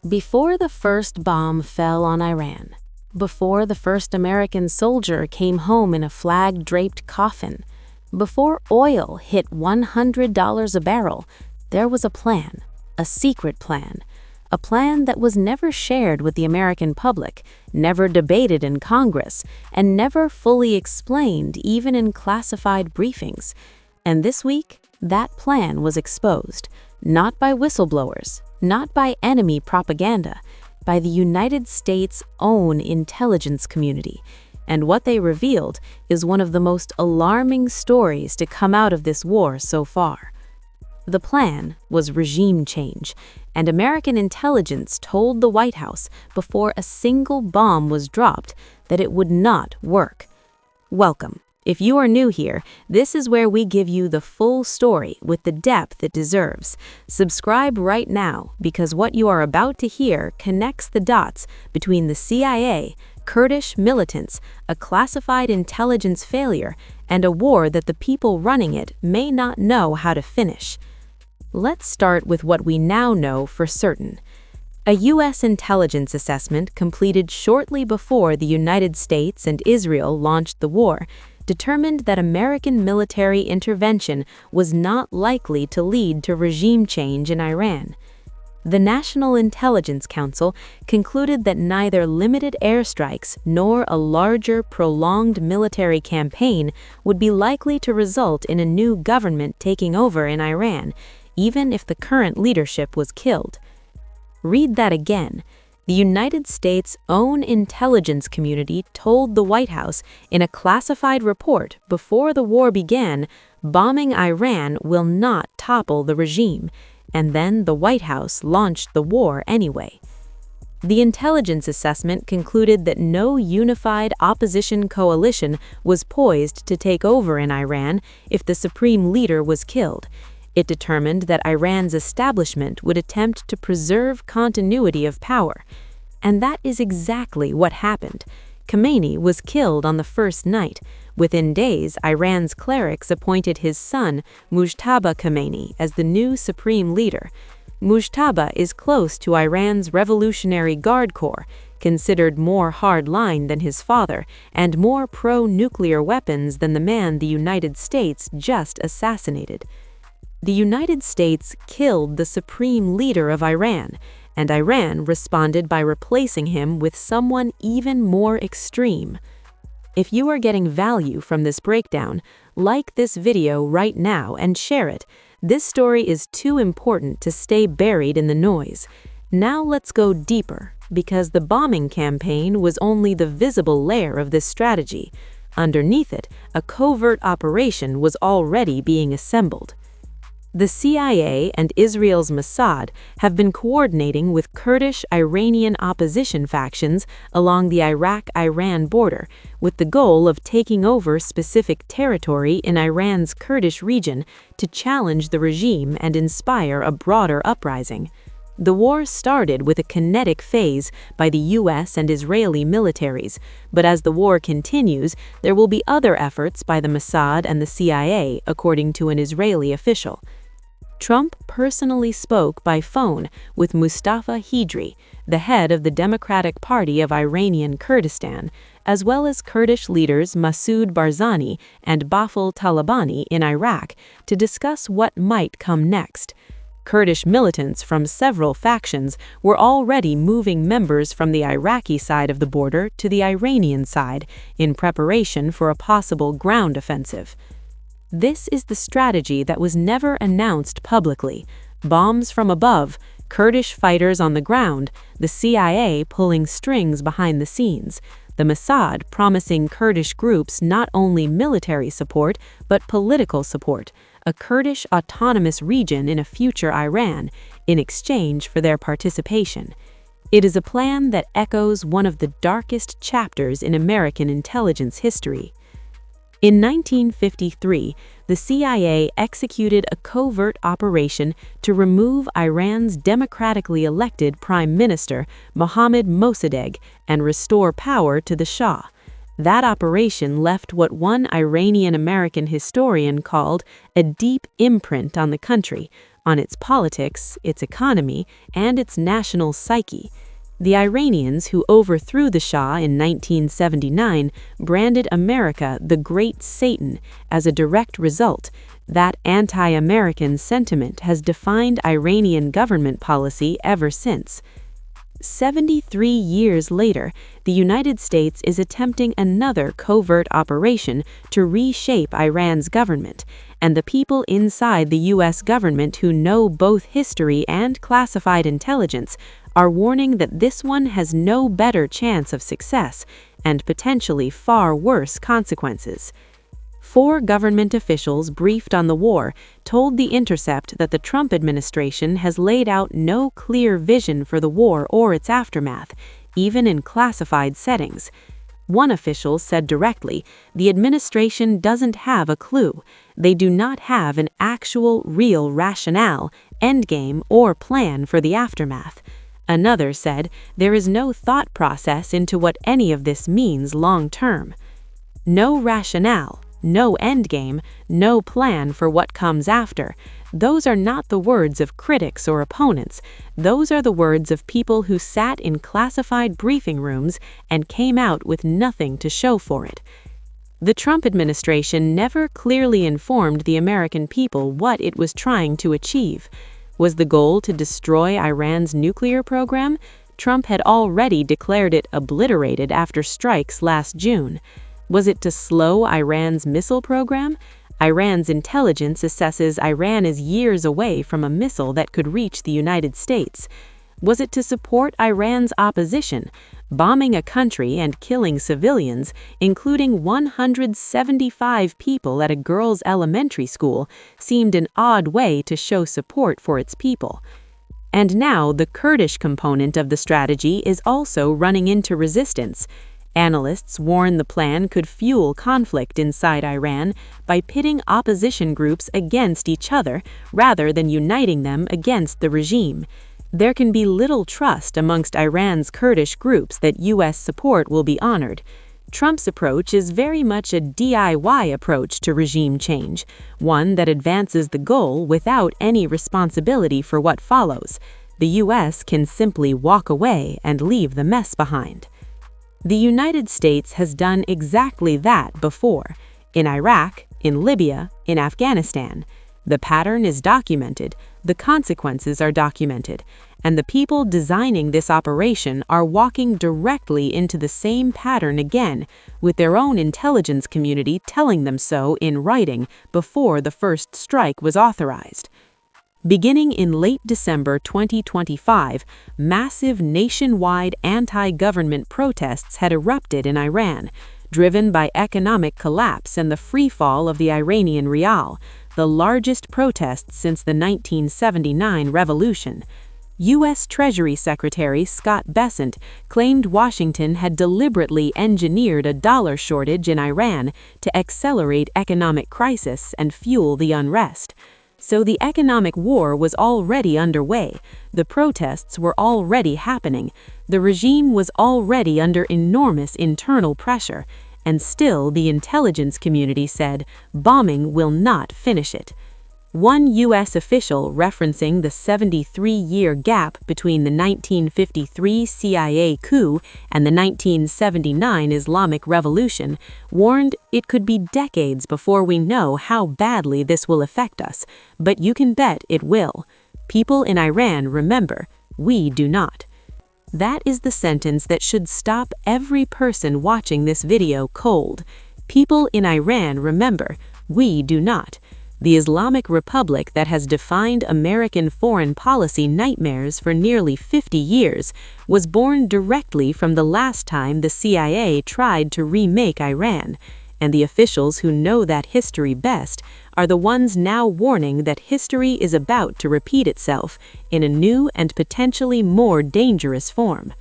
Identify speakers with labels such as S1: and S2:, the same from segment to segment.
S1: Before the first bomb fell on Iran, before the first American soldier came home in a flag-draped coffin, before oil hit $100 a barrel, there was a plan, a secret plan, a plan that was never shared with the American public, never debated in Congress, and never fully explained even in classified briefings. And this week, that plan was exposed, not by whistleblowers, not by enemy propaganda, by the United States' own intelligence community. And what they revealed is one of the most alarming stories to come out of this war so far. The plan was regime change, and American intelligence told the White House before a single bomb was dropped that it would not work. Welcome. If you are new here, this is where we give you the full story with the depth it deserves. Subscribe right now, because what you are about to hear connects the dots between the CIA, Kurdish militants, a classified intelligence failure, and a war that the people running it may not know how to finish. Let's start with what we now know for certain. A U.S. intelligence assessment completed shortly before the United States and Israel launched the war determined that American military intervention was not likely to lead to regime change in Iran. The National Intelligence Council concluded that neither limited airstrikes nor a larger, prolonged military campaign would be likely to result in a new government taking over in Iran, even if the current leadership was killed. Read that again. The United States' own intelligence community told the White House in a classified report before the war began, bombing Iran will not topple the regime, and then the White House launched the war anyway. The intelligence assessment concluded that no unified opposition coalition was poised to take over in Iran if the supreme leader was killed. It determined that Iran's establishment would attempt to preserve continuity of power. And that is exactly what happened. Khamenei was killed on the first night. Within days, Iran's clerics appointed his son, Mujtaba Khamenei, as the new supreme leader. Mujtaba is close to Iran's Revolutionary Guard Corps, considered more hard-line than his father, and more pro-nuclear weapons than the man the United States just assassinated. The United States killed the supreme leader of Iran, and Iran responded by replacing him with someone even more extreme. If you are getting value from this breakdown, like this video right now and share it. This story is too important to stay buried in the noise. Now let's go deeper, because the bombing campaign was only the visible layer of this strategy. Underneath it, a covert operation was already being assembled. The CIA and Israel's Mossad have been coordinating with Kurdish-Iranian opposition factions along the Iraq-Iran border with the goal of taking over specific territory in Iran's Kurdish region to challenge the regime and inspire a broader uprising. The war started with a kinetic phase by the U.S. and Israeli militaries, but as the war continues, there will be other efforts by the Mossad and the CIA, according to an Israeli official. Trump personally spoke by phone with Mustafa Hidri, the head of the Democratic Party of Iranian Kurdistan, as well as Kurdish leaders Masoud Barzani and Bafel Talabani in Iraq to discuss what might come next. Kurdish militants from several factions were already moving members from the Iraqi side of the border to the Iranian side in preparation for a possible ground offensive. This is the strategy that was never announced publicly. Bombs from above, Kurdish fighters on the ground, the CIA pulling strings behind the scenes, the Mossad promising Kurdish groups not only military support but political support, a Kurdish autonomous region in a future Iran, in exchange for their participation. It is a plan that echoes one of the darkest chapters in American intelligence history. In 1953, the CIA executed a covert operation to remove Iran's democratically elected Prime Minister, Mohammad Mossadegh, and restore power to the Shah. That operation left what one Iranian-American historian called a deep imprint on the country, on its politics, its economy, and its national psyche. The Iranians who overthrew the Shah in 1979 branded America the Great Satan. As a direct result, that anti-American sentiment has defined Iranian government policy ever since. 73 years later, the United States is attempting another covert operation to reshape Iran's government, and the people inside the U.S. government who know both history and classified intelligence are warning that this one has no better chance of success and potentially far worse consequences. 4 government officials briefed on the war told The Intercept that the Trump administration has laid out no clear vision for the war or its aftermath, even in classified settings. One official said directly, "The administration doesn't have a clue. They do not have an actual, real rationale, endgame, or plan for the aftermath." Another said, "There is no thought process into what any of this means long-term." No rationale, no endgame, no plan for what comes after. Those are not the words of critics or opponents. Those are the words of people who sat in classified briefing rooms and came out with nothing to show for it. The Trump administration never clearly informed the American people what it was trying to achieve. Was the goal to destroy Iran's nuclear program? Trump had already declared it obliterated after strikes last June. Was it to slow Iran's missile program? Iran's intelligence assesses Iran is years away from a missile that could reach the United States. Was it to support Iran's opposition? Bombing a country and killing civilians, including 175 people at a girls' elementary school, seemed an odd way to show support for its people. And now the Kurdish component of the strategy is also running into resistance. Analysts warn the plan could fuel conflict inside Iran by pitting opposition groups against each other rather than uniting them against the regime. There can be little trust amongst Iran's Kurdish groups that U.S. support will be honored. Trump's approach is very much a DIY approach to regime change, one that advances the goal without any responsibility for what follows. The U.S. can simply walk away and leave the mess behind. The United States has done exactly that before, in Iraq, in Libya, in Afghanistan. The pattern is documented, the consequences are documented, and the people designing this operation are walking directly into the same pattern again, with their own intelligence community telling them so in writing before the first strike was authorized. Beginning in late December 2025, massive nationwide anti-government protests had erupted in Iran, driven by economic collapse and the freefall of the Iranian rial, the largest protests since the 1979 revolution. U.S. Treasury Secretary Scott Bessent claimed Washington had deliberately engineered a dollar shortage in Iran to accelerate economic crisis and fuel the unrest. So the economic war was already underway, the protests were already happening, the regime was already under enormous internal pressure, and still the intelligence community said, bombing will not finish it. One U.S. official referencing the 73-year gap between the 1953 CIA coup and the 1979 Islamic Revolution warned it could be decades before we know how badly this will affect us, but you can bet it will. People in Iran remember, we do not. That is the sentence that should stop every person watching this video cold. People in Iran remember, we do not. The Islamic Republic that has defined American foreign policy nightmares for nearly 50 years was born directly from the last time the CIA tried to remake Iran, and the officials who know that history best are the ones now warning that history is about to repeat itself in a new and potentially more dangerous form.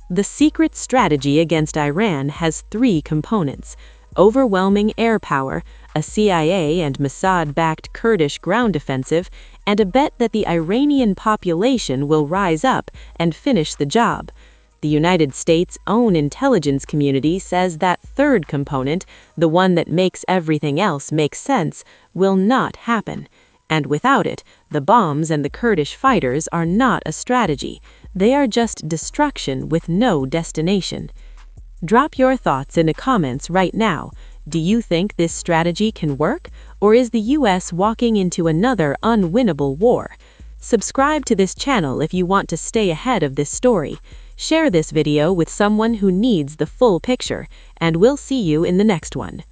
S1: The secret strategy against Iran has 3 components: overwhelming air power, a CIA and Mossad-backed Kurdish ground offensive, and a bet that the Iranian population will rise up and finish the job. The United States' own intelligence community says that third component, the one that makes everything else make sense, will not happen. And without it, The bombs and the Kurdish fighters are not a strategy. They are just destruction with no destination. Drop your thoughts in the comments right now. Do you think this strategy can work, or is the US walking into another unwinnable war? Subscribe to this channel if you want to stay ahead of this story. Share this video with someone who needs the full picture, and we'll see you in the next one.